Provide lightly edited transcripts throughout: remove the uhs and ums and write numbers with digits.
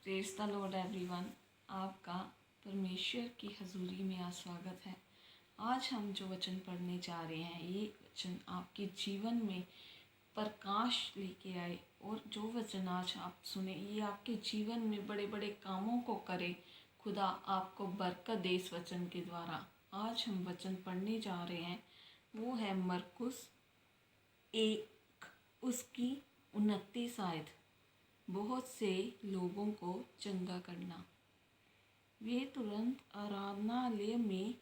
Praise the Lord everyone. आपका परमेश्वर की हजूरी में आज स्वागत है। आज हम जो वचन पढ़ने जा रहे हैं, ये वचन आपके जीवन में प्रकाश लेके आए और जो वचन आज आप सुने ये आपके जीवन में बड़े बड़े कामों को करे। खुदा आपको बरकत दे इस वचन के द्वारा। आज हम वचन पढ़ने जा रहे हैं, वो है मरकुस 1 उसकी 29 आयत। बहुत से लोगों को चंगा करना। वे तुरंत आराधनालय में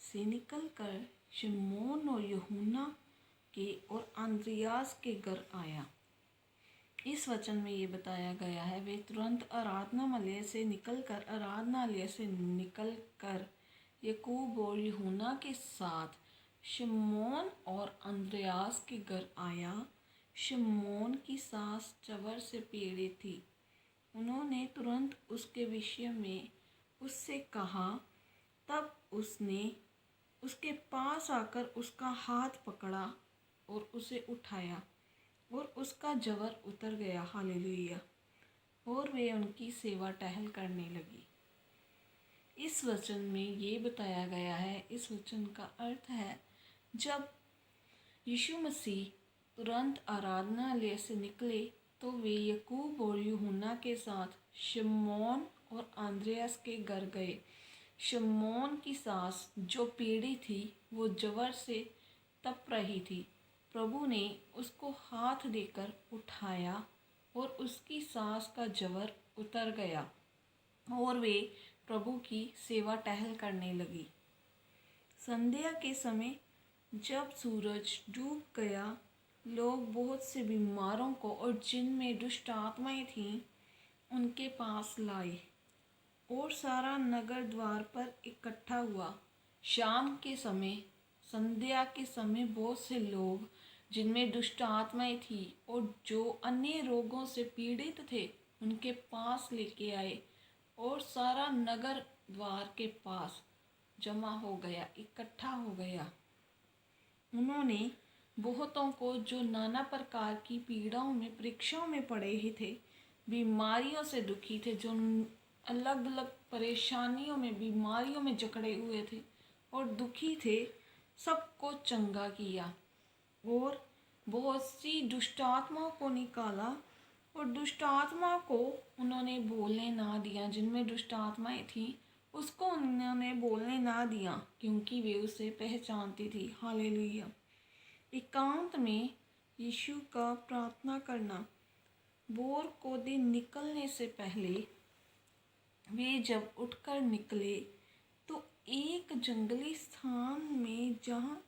से निकलकर शमौन और यूहन्ना के और अंद्रियास के घर आया। इस वचन में ये बताया गया है, वे तुरंत आराधनालय से निकलकर याकूब और यूहन्ना के साथ शमौन और अंद्रियास के घर आया। शमौन की सास जवर से पीड़ित थी। उन्होंने तुरंत उसके विषय में उससे कहा। तब उसने उसके पास आकर उसका हाथ पकड़ा और उसे उठाया और उसका जवर उतर गया। हालेलुया। और वे उनकी सेवा टहल करने लगी। इस वचन में ये बताया गया है, इस वचन का अर्थ है, जब यीशु मसीह तुरंत आराधनालय से निकले तो वे याकूब और यूहन्ना के साथ शमौन और अंद्रियास के घर गए। शमौन की सास जो पीड़ी थी वो जवर से तप रही थी। प्रभु ने उसको हाथ देकर उठाया और उसकी सास का जवर उतर गया और वे प्रभु की सेवा टहल करने लगी। संध्या के समय जब सूरज डूब गया, लोग बहुत से बीमारों को और जिनमें दुष्ट आत्माएं थीं उनके पास लाए और सारा नगर द्वार पर इकट्ठा हुआ। शाम के समय, संध्या के समय बहुत से लोग जिनमें दुष्ट आत्माएं थी और जो अन्य रोगों से पीड़ित थे उनके पास लेके आए और सारा नगर द्वार के पास जमा हो गया, इकट्ठा हो गया। उन्होंने बहुतों को जो नाना प्रकार की पीड़ाओं में, परीक्षाओं में पड़े ही थे, बीमारियों से दुखी थे, जो अलग अलग परेशानियों में, बीमारियों में जकड़े हुए थे और दुखी थे, सबको चंगा किया और बहुत सी दुष्ट आत्माओं को निकाला और दुष्ट आत्मा को उन्होंने बोलने ना दिया। जिनमें दुष्ट आत्माएं थी उसको उन्होंने बोलने ना दिया क्योंकि वे उसे पहचानती थी। हालेलुया। एकांत में यीशु का प्रार्थना करना। भोर को दिन निकलने से पहले वे जब उठकर निकले तो एक जंगली स्थान में जहाँ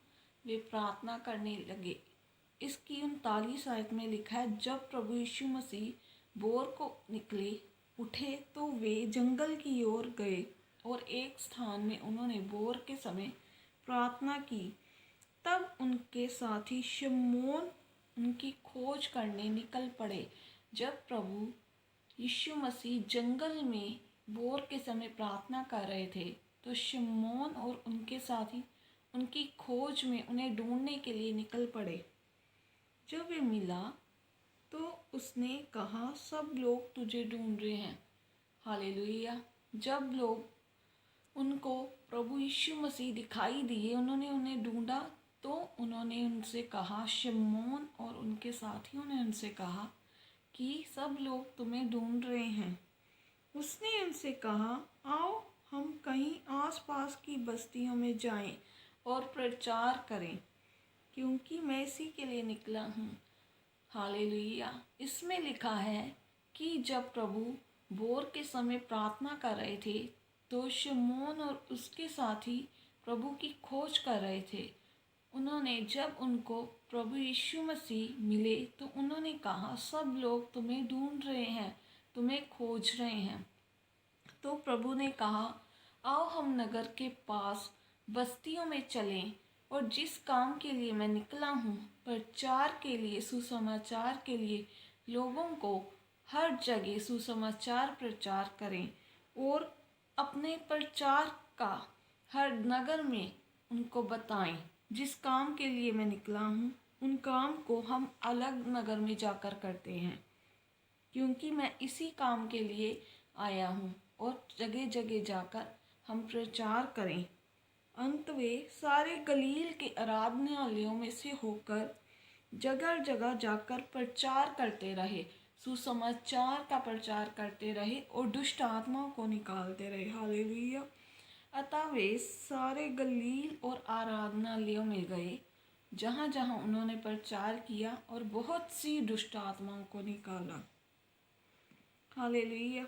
वे प्रार्थना करने लगे। इसकी 39 आयत में लिखा है, जब प्रभु यीशु मसीह भोर को उठे तो वे जंगल की ओर गए और एक स्थान में उन्होंने भोर के समय प्रार्थना की। तब उनके साथी शमौन उनकी खोज करने निकल पड़े। जब प्रभु यीशु मसीह जंगल में भोर के समय प्रार्थना कर रहे थे तो शमौन और उनके साथी उनकी खोज में उन्हें ढूंढने के लिए निकल पड़े। जब वे मिला तो उसने कहा, सब लोग तुझे ढूंढ रहे हैं। हालेलुया। जब लोग उनको प्रभु यीशु मसीह दिखाई दिए, उन्होंने उन्हें ढूंढा तो उन्होंने उनसे कहा, शमौन और उनके साथियों ने उनसे कहा कि सब लोग तुम्हें ढूंढ रहे हैं। उसने उनसे कहा, आओ हम कहीं आसपास की बस्तियों में जाएं और प्रचार करें, क्योंकि मैं इसी के लिए निकला हूँ। हालेलुया। इसमें लिखा है कि जब प्रभु भोर के समय प्रार्थना कर रहे थे तो शमौन और उसके साथी प्रभु की खोज कर रहे थे। उन्होंने जब उनको प्रभु यीशु मसीह मिले तो उन्होंने कहा, सब लोग तुम्हें ढूंढ रहे हैं, तुम्हें खोज रहे हैं। तो प्रभु ने कहा, आओ हम नगर के पास बस्तियों में चलें और जिस काम के लिए मैं निकला हूँ, प्रचार के लिए, सुसमाचार के लिए लोगों को हर जगह सुसमाचार प्रचार करें और अपने प्रचार का हर नगर में उनको बताएं। जिस काम के लिए मैं निकला हूँ उन काम को हम अलग नगर में जाकर करते हैं, क्योंकि मैं इसी काम के लिए आया हूँ और जगह जगह जाकर हम प्रचार करें। अंत वे सारे गलील के आराधनालयों में से होकर जगह जगह जाकर प्रचार करते रहे, सुसमाचार का प्रचार करते रहे और दुष्ट आत्माओं को निकालते रहे। हालेलुया। अतः वे सारे गलील और आराधनालयों में गए, जहाँ जहाँ उन्होंने प्रचार किया और बहुत सी दुष्ट आत्माओं को निकाला। हालेलुया।